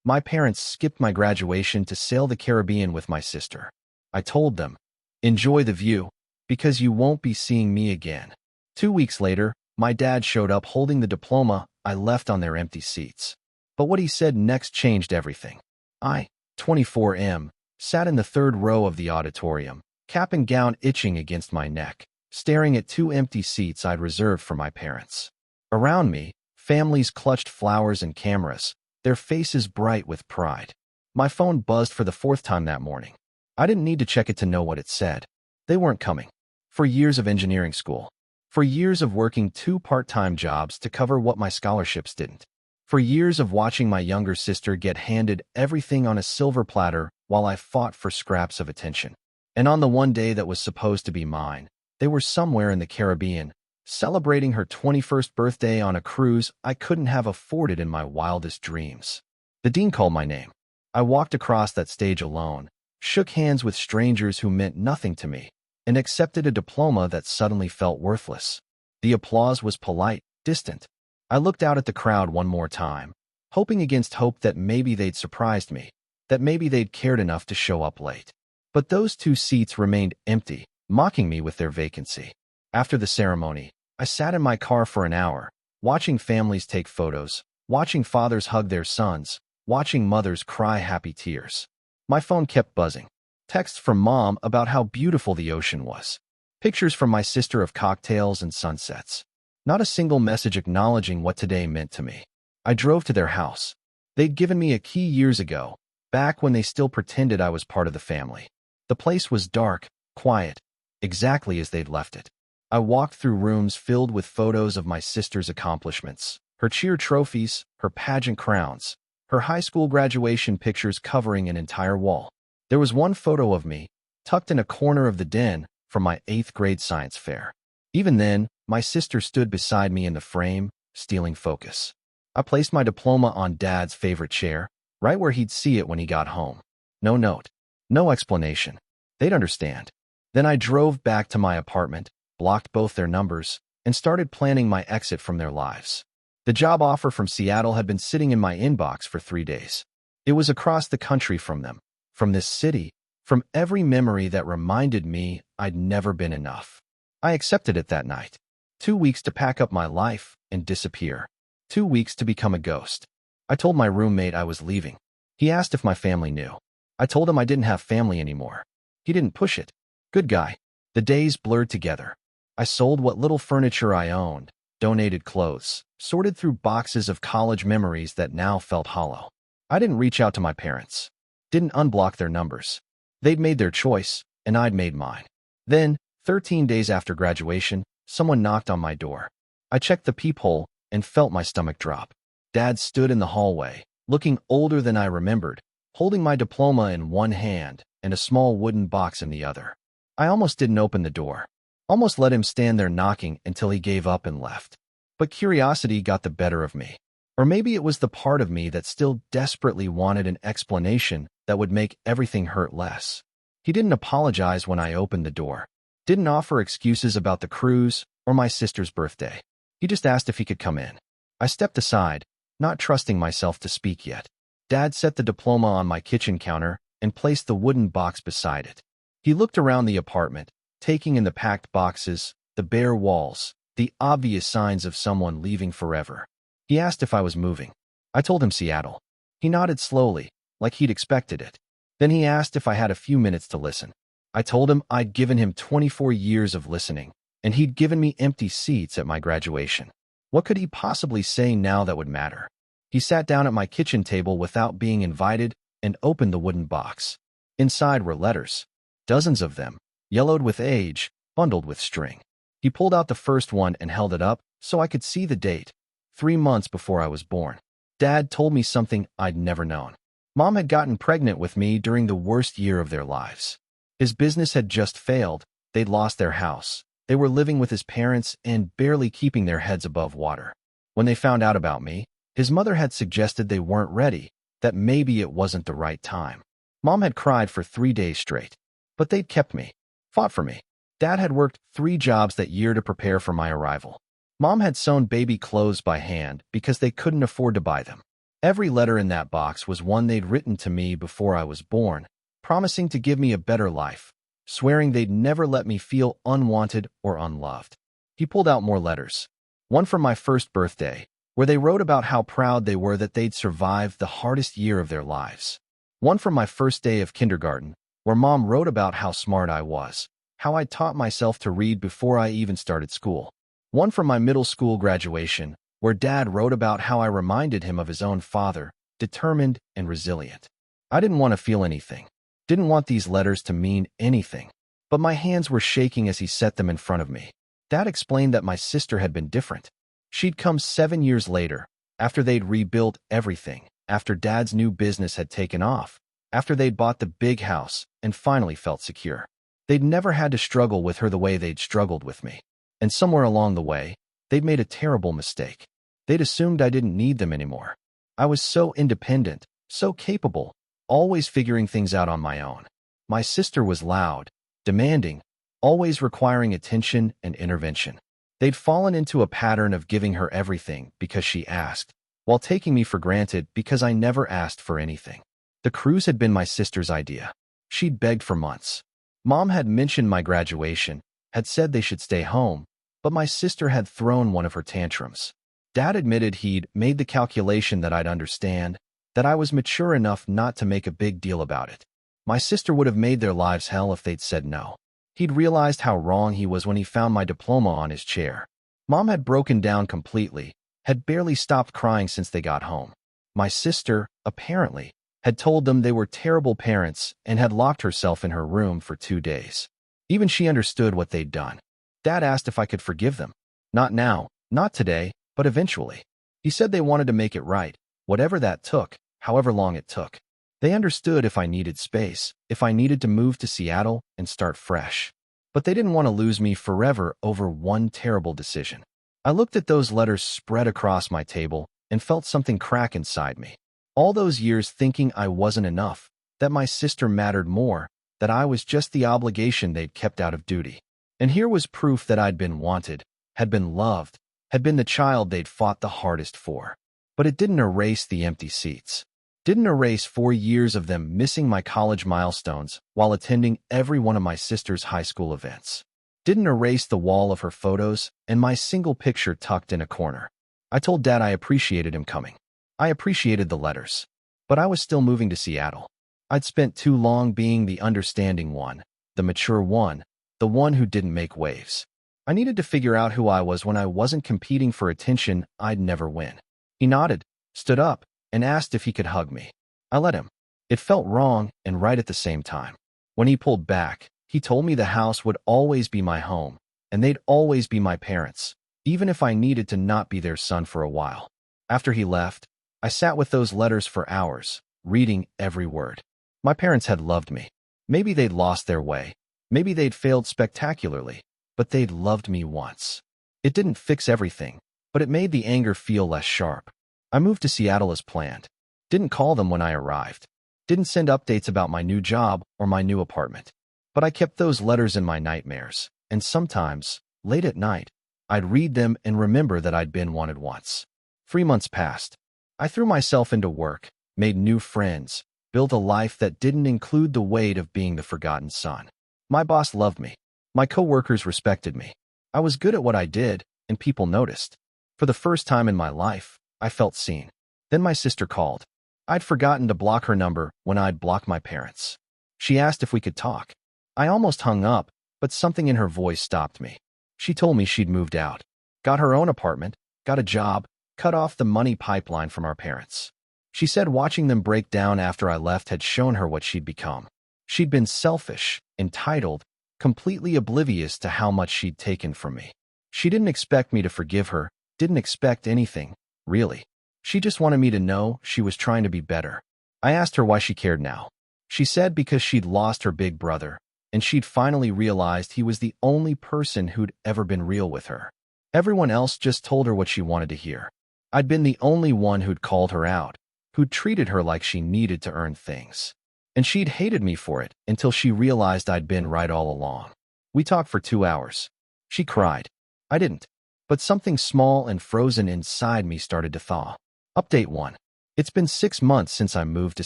My parents skipped my graduation to sail the Caribbean with my sister. I told them, "Enjoy the view, because you won't be seeing me again." 2 weeks later, my dad showed up holding the diploma I left on their empty seats. But what he said next changed everything. I, 24M, sat in the third row of the auditorium, cap and gown itching against my neck, staring at 2 empty seats I'd reserved for my parents. Around me, families clutched flowers and cameras, their faces bright with pride. My phone buzzed for the 4th time that morning. I didn't need to check it to know what it said. They weren't coming. For years of engineering school. For years of working 2 part-time jobs to cover what my scholarships didn't. For years of watching my younger sister get handed everything on a silver platter while I fought for scraps of attention. And on the one day that was supposed to be mine, they were somewhere in the Caribbean, celebrating her 21st birthday on a cruise I couldn't have afforded in my wildest dreams. The dean called my name. I walked across that stage alone, shook hands with strangers who meant nothing to me, and accepted a diploma that suddenly felt worthless. The applause was polite, distant. I looked out at the crowd one more time, hoping against hope that maybe they'd surprised me, that maybe they'd cared enough to show up late. But those 2 seats remained empty, mocking me with their vacancy. After the ceremony, I sat in my car for an hour, watching families take photos, watching fathers hug their sons, watching mothers cry happy tears. My phone kept buzzing. Texts from Mom about how beautiful the ocean was. Pictures from my sister of cocktails and sunsets. Not a single message acknowledging what today meant to me. I drove to their house. They'd given me a key years ago, back when they still pretended I was part of the family. The place was dark, quiet, exactly as they'd left it. I walked through rooms filled with photos of my sister's accomplishments, her cheer trophies, her pageant crowns, her high school graduation pictures covering an entire wall. There was one photo of me, tucked in a corner of the den, from my 8th grade science fair. Even then, my sister stood beside me in the frame, stealing focus. I placed my diploma on Dad's favorite chair, right where he'd see it when he got home. No note, no explanation. They'd understand. Then I drove back to my apartment, blocked both their numbers, and started planning my exit from their lives. The job offer from Seattle had been sitting in my inbox for 3 days. It was across the country from them, from this city, from every memory that reminded me I'd never been enough. I accepted it that night. 2 weeks to pack up my life and disappear. 2 weeks to become a ghost. I told my roommate I was leaving. He asked if my family knew. I told him I didn't have family anymore. He didn't push it. Good guy. The days blurred together. I sold what little furniture I owned, donated clothes, sorted through boxes of college memories that now felt hollow. I didn't reach out to my parents. Didn't unblock their numbers. They'd made their choice, and I'd made mine. Then, 13 days after graduation, someone knocked on my door. I checked the peephole and felt my stomach drop. Dad stood in the hallway, looking older than I remembered, holding my diploma in one hand and a small wooden box in the other. I almost didn't open the door. Almost let him stand there knocking until he gave up and left. But curiosity got the better of me. Or maybe it was the part of me that still desperately wanted an explanation that would make everything hurt less. He didn't apologize when I opened the door. Didn't offer excuses about the cruise or my sister's birthday. He just asked if he could come in. I stepped aside, not trusting myself to speak yet. Dad set the diploma on my kitchen counter and placed the wooden box beside it. He looked around the apartment, taking in the packed boxes, the bare walls, the obvious signs of someone leaving forever. He asked if I was moving. I told him Seattle. He nodded slowly, like he'd expected it. Then he asked if I had a few minutes to listen. I told him I'd given him 24 years of listening, and he'd given me empty seats at my graduation. What could he possibly say now that would matter? He sat down at my kitchen table without being invited and opened the wooden box. Inside were letters. Dozens of them, yellowed with age, bundled with string. He pulled out the first one and held it up so I could see the date. 3 months before I was born. Dad told me something I'd never known. Mom had gotten pregnant with me during the worst year of their lives. His business had just failed. They'd lost their house. They were living with his parents and barely keeping their heads above water. When they found out about me, his mother had suggested they weren't ready, that maybe it wasn't the right time. Mom had cried for 3 days straight. But they'd kept me, fought for me. Dad had worked 3 jobs that year to prepare for my arrival. Mom had sewn baby clothes by hand because they couldn't afford to buy them. Every letter in that box was one they'd written to me before I was born, promising to give me a better life, swearing they'd never let me feel unwanted or unloved. He pulled out more letters. One from my first birthday, where they wrote about how proud they were that they'd survived the hardest year of their lives. One from my first day of kindergarten, where Mom wrote about how smart I was, how I taught myself to read before I even started school. One from my middle school graduation, where Dad wrote about how I reminded him of his own father, determined and resilient. I didn't want to feel anything, didn't want these letters to mean anything, but my hands were shaking as he set them in front of me. Dad explained that my sister had been different. She'd come 7 years later, after they'd rebuilt everything, after Dad's new business had taken off, after they'd bought the big house and finally felt secure. They'd never had to struggle with her the way they'd struggled with me. And somewhere along the way, they'd made a terrible mistake. They'd assumed I didn't need them anymore. I was so independent, so capable, always figuring things out on my own. My sister was loud, demanding, always requiring attention and intervention. They'd fallen into a pattern of giving her everything because she asked, while taking me for granted because I never asked for anything. The cruise had been my sister's idea. She'd begged for months. Mom had mentioned my graduation, had said they should stay home, but my sister had thrown one of her tantrums. Dad admitted he'd made the calculation that I'd understand, that I was mature enough not to make a big deal about it. My sister would have made their lives hell if they'd said no. He'd realized how wrong he was when he found my diploma on his chair. Mom had broken down completely, had barely stopped crying since they got home. My sister, apparently, had told them they were terrible parents and had locked herself in her room for 2 days. Even she understood what they'd done. Dad asked if I could forgive them. Not now, not today, but eventually. He said they wanted to make it right, whatever that took, however long it took. They understood if I needed space, if I needed to move to Seattle and start fresh. But they didn't want to lose me forever over one terrible decision. I looked at those letters spread across my table and felt something crack inside me. All those years thinking I wasn't enough, that my sister mattered more, that I was just the obligation they'd kept out of duty. And here was proof that I'd been wanted, had been loved, had been the child they'd fought the hardest for. But it didn't erase the empty seats. Didn't erase 4 years of them missing my college milestones while attending every one of my sister's high school events. Didn't erase the wall of her photos and my single picture tucked in a corner. I told Dad I appreciated him coming. I appreciated the letters. But I was still moving to Seattle. I'd spent too long being the understanding one, the mature one, the one who didn't make waves. I needed to figure out who I was when I wasn't competing for attention I'd never win. He nodded, stood up, and asked if he could hug me. I let him. It felt wrong and right at the same time. When he pulled back, he told me the house would always be my home, and they'd always be my parents, even if I needed to not be their son for a while. After he left, I sat with those letters for hours, reading every word. My parents had loved me. Maybe they'd lost their way. Maybe they'd failed spectacularly, but they'd loved me once. It didn't fix everything, but it made the anger feel less sharp. I moved to Seattle as planned. Didn't call them when I arrived. Didn't send updates about my new job or my new apartment. But I kept those letters in my nightmares, and sometimes, late at night, I'd read them and remember that I'd been wanted once. 3 months passed. I threw myself into work, made new friends, built a life that didn't include the weight of being the forgotten son. My boss loved me. My coworkers respected me. I was good at what I did, and people noticed. For the first time in my life, I felt seen. Then my sister called. I'd forgotten to block her number when I'd blocked my parents. She asked if we could talk. I almost hung up, but something in her voice stopped me. She told me she'd moved out, got her own apartment, got a job, cut off the money pipeline from our parents. She said watching them break down after I left had shown her what she'd become. She'd been selfish, entitled, completely oblivious to how much she'd taken from me. She didn't expect me to forgive her, didn't expect anything, really. She just wanted me to know she was trying to be better. I asked her why she cared now. She said because she'd lost her big brother, and she'd finally realized he was the only person who'd ever been real with her. Everyone else just told her what she wanted to hear. I'd been the only one who'd called her out, who'd treated her like she needed to earn things. And she'd hated me for it until she realized I'd been right all along. We talked for 2 hours. She cried. I didn't. But something small and frozen inside me started to thaw. Update 1. It's been 6 months since I moved to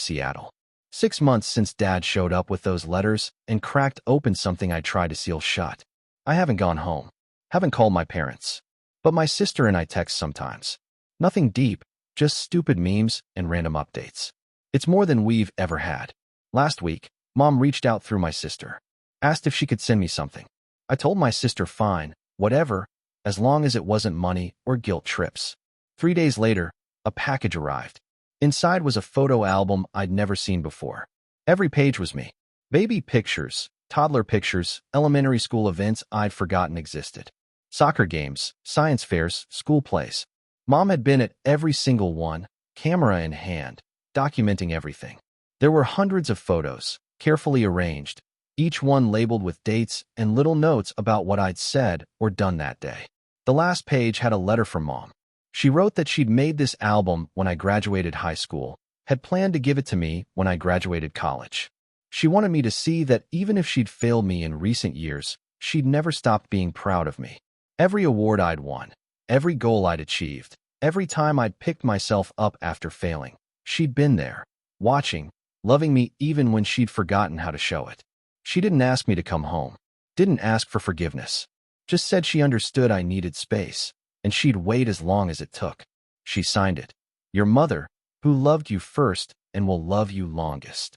Seattle. 6 months since Dad showed up with those letters and cracked open something I tried to seal shut. I haven't gone home. Haven't called my parents. But my sister and I text sometimes. Nothing deep, just stupid memes and random updates. It's more than we've ever had. Last week, Mom reached out through my sister. Asked if she could send me something. I told my sister fine, whatever, as long as it wasn't money or guilt trips. 3 days later, a package arrived. Inside was a photo album I'd never seen before. Every page was me. Baby pictures, toddler pictures, elementary school events I'd forgotten existed. Soccer games, science fairs, school plays. Mom had been at every single one, camera in hand, documenting everything. There were hundreds of photos, carefully arranged, each one labeled with dates and little notes about what I'd said or done that day. The last page had a letter from Mom. She wrote that she'd made this album when I graduated high school, had planned to give it to me when I graduated college. She wanted me to see that even if she'd failed me in recent years, she'd never stopped being proud of me. Every award I'd won, every goal I'd achieved, every time I'd picked myself up after failing, she'd been there, watching, loving me even when she'd forgotten how to show it. She didn't ask me to come home, didn't ask for forgiveness, just said she understood I needed space, and she'd wait as long as it took. She signed it. Your mother, who loved you first and will love you longest.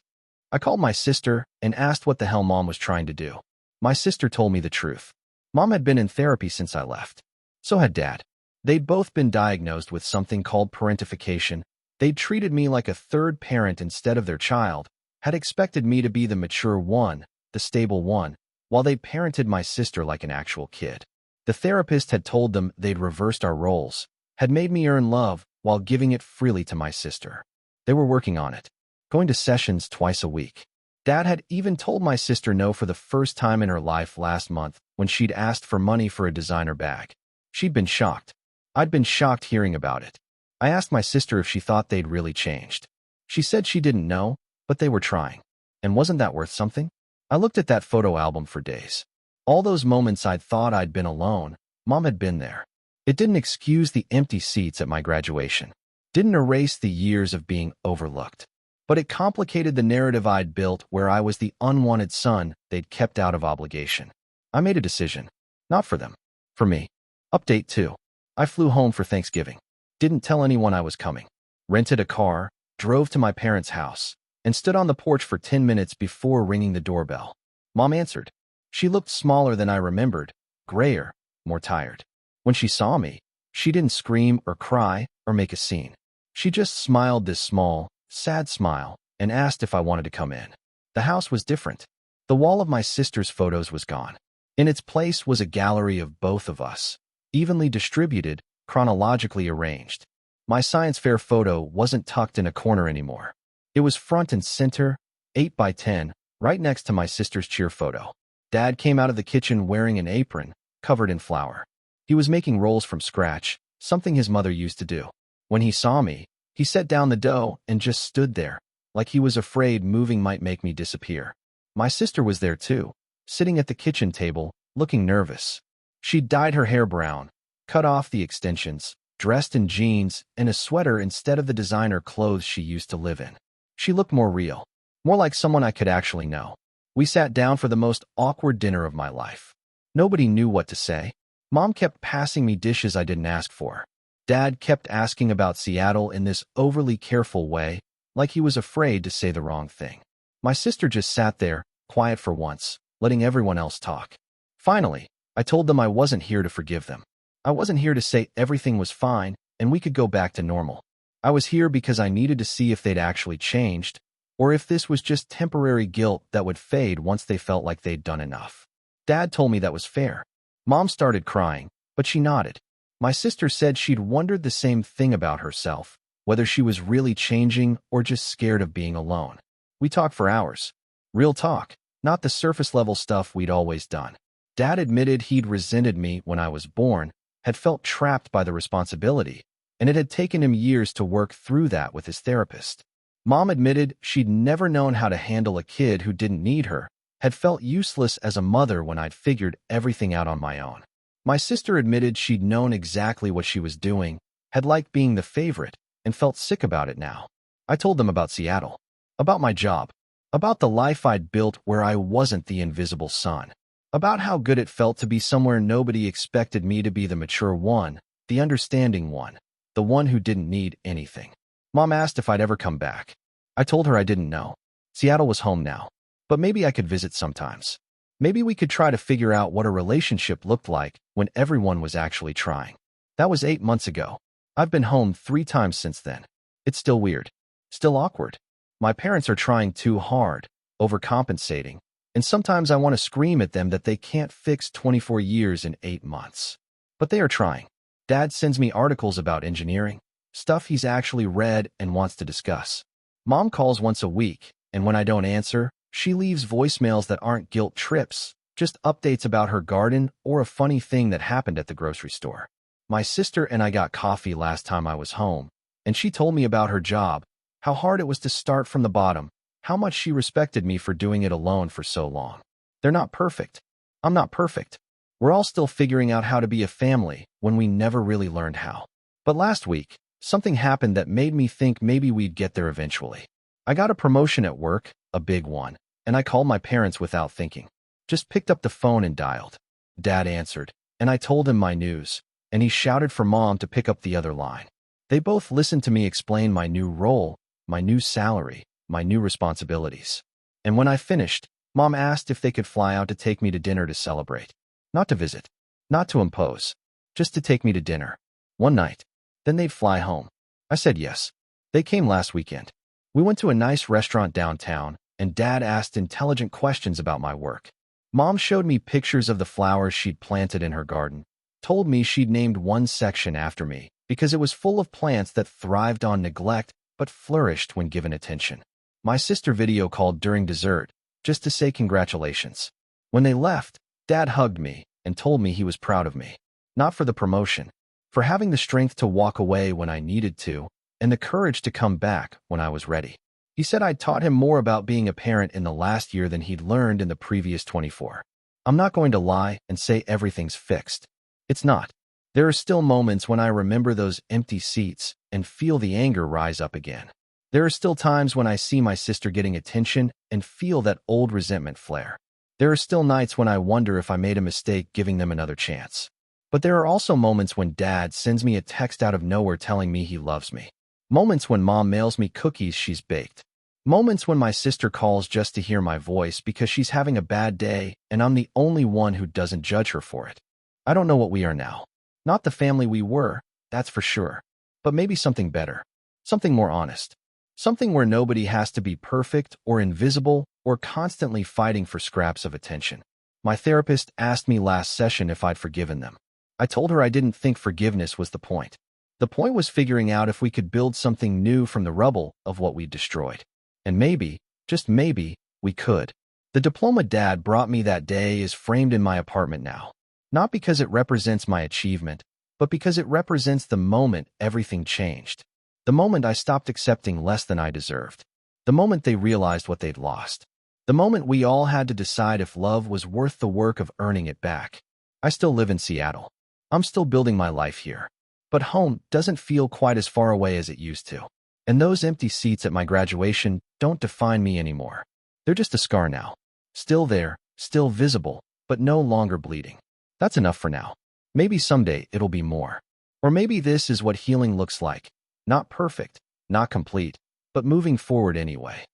I called my sister and asked what the hell Mom was trying to do. My sister told me the truth. Mom had been in therapy since I left. So had Dad. They'd both been diagnosed with something called parentification. They'd treated me like a third parent instead of their child, had expected me to be the mature one, the stable one, while they parented my sister like an actual kid. The therapist had told them they'd reversed our roles, had made me earn love while giving it freely to my sister. They were working on it, going to sessions twice a week. Dad had even told my sister no for the first time in her life last month when she'd asked for money for a designer bag. She'd been shocked. I'd been shocked hearing about it. I asked my sister if she thought they'd really changed. She said she didn't know, but they were trying. And wasn't that worth something? I looked at that photo album for days. All those moments I'd thought I'd been alone, Mom had been there. It didn't excuse the empty seats at my graduation. Didn't erase the years of being overlooked. But it complicated the narrative I'd built where I was the unwanted son they'd kept out of obligation. I made a decision. Not for them. For me. Update 2. I flew home for Thanksgiving. Didn't tell anyone I was coming. Rented a car, drove to my parents' house, and stood on the porch for 10 minutes before ringing the doorbell. Mom answered. She looked smaller than I remembered, grayer, more tired. When she saw me, she didn't scream or cry or make a scene. She just smiled this small, sad smile and asked if I wanted to come in. The house was different. The wall of my sister's photos was gone. In its place was a gallery of both of us, evenly distributed, chronologically arranged. My science fair photo wasn't tucked in a corner anymore. It was front and center, 8 by 10, right next to my sister's cheer photo. Dad came out of the kitchen wearing an apron, covered in flour. He was making rolls from scratch, something his mother used to do. When he saw me, he set down the dough and just stood there, like he was afraid moving might make me disappear. My sister was there too, sitting at the kitchen table, looking nervous. She'd dyed her hair brown, cut off the extensions, dressed in jeans and a sweater instead of the designer clothes she used to live in. She looked more real, more like someone I could actually know. We sat down for the most awkward dinner of my life. Nobody knew what to say. Mom kept passing me dishes I didn't ask for. Dad kept asking about Seattle in this overly careful way, like he was afraid to say the wrong thing. My sister just sat there, quiet for once, letting everyone else talk. Finally, I told them I wasn't here to forgive them. I wasn't here to say everything was fine and we could go back to normal. I was here because I needed to see if they'd actually changed, or if this was just temporary guilt that would fade once they felt like they'd done enough. Dad told me that was fair. Mom started crying, but she nodded. My sister said she'd wondered the same thing about herself, whether she was really changing or just scared of being alone. We talked for hours. Real talk, not the surface-level stuff we'd always done. Dad admitted he'd resented me when I was born, had felt trapped by the responsibility, and it had taken him years to work through that with his therapist. Mom admitted she'd never known how to handle a kid who didn't need her, had felt useless as a mother when I'd figured everything out on my own. My sister admitted she'd known exactly what she was doing, had liked being the favorite, and felt sick about it now. I told them about Seattle, about my job, about the life I'd built where I wasn't the invisible son, about how good it felt to be somewhere nobody expected me to be the mature one, the understanding one, the one who didn't need anything. Mom asked if I'd ever come back. I told her I didn't know. Seattle was home now, but maybe I could visit sometimes. Maybe we could try to figure out what a relationship looked like when everyone was actually trying. That was 8 months ago. I've been home 3 times since then. It's still weird. Still awkward. My parents are trying too hard, overcompensating, and sometimes I want to scream at them that they can't fix 24 years in 8 months. But they are trying. Dad sends me articles about engineering, stuff he's actually read and wants to discuss. Mom calls once a week, and when I don't answer, she leaves voicemails that aren't guilt trips, just updates about her garden or a funny thing that happened at the grocery store. My sister and I got coffee last time I was home, and she told me about her job, how hard it was to start from the bottom, how much she respected me for doing it alone for so long. They're not perfect. I'm not perfect. We're all still figuring out how to be a family when we never really learned how. But last week, something happened that made me think maybe we'd get there eventually. I got a promotion at work, a big one, and I called my parents without thinking. Just picked up the phone and dialed. Dad answered, and I told him my news, and he shouted for Mom to pick up the other line. They both listened to me explain my new role, my new salary, my new responsibilities. And when I finished, Mom asked if they could fly out to take me to dinner to celebrate. Not to visit, not to impose, just to take me to dinner. One night. Then they'd fly home. I said yes. They came last weekend. We went to a nice restaurant downtown, and Dad asked intelligent questions about my work. Mom showed me pictures of the flowers she'd planted in her garden, told me she'd named one section after me because it was full of plants that thrived on neglect but flourished when given attention. My sister video called during dessert, just to say congratulations. When they left, Dad hugged me and told me he was proud of me. Not for the promotion, for having the strength to walk away when I needed to, and the courage to come back when I was ready. He said I'd taught him more about being a parent in the last year than he'd learned in the previous 24. I'm not going to lie and say everything's fixed. It's not. There are still moments when I remember those empty seats and feel the anger rise up again. There are still times when I see my sister getting attention and feel that old resentment flare. There are still nights when I wonder if I made a mistake giving them another chance. But there are also moments when Dad sends me a text out of nowhere telling me he loves me. Moments when Mom mails me cookies she's baked. Moments when my sister calls just to hear my voice because she's having a bad day and I'm the only one who doesn't judge her for it. I don't know what we are now. Not the family we were, that's for sure. But maybe something better. Something more honest. Something where nobody has to be perfect or invisible or constantly fighting for scraps of attention. My therapist asked me last session if I'd forgiven them. I told her I didn't think forgiveness was the point. The point was figuring out if we could build something new from the rubble of what we'd destroyed. And maybe, just maybe, we could. The diploma Dad brought me that day is framed in my apartment now. Not because it represents my achievement, but because it represents the moment everything changed. The moment I stopped accepting less than I deserved. The moment they realized what they'd lost. The moment we all had to decide if love was worth the work of earning it back. I still live in Seattle. I'm still building my life here. But home doesn't feel quite as far away as it used to. And those empty seats at my graduation don't define me anymore. They're just a scar now. Still there, still visible, but no longer bleeding. That's enough for now. Maybe someday it'll be more. Or maybe this is what healing looks like. Not perfect, not complete, but moving forward anyway.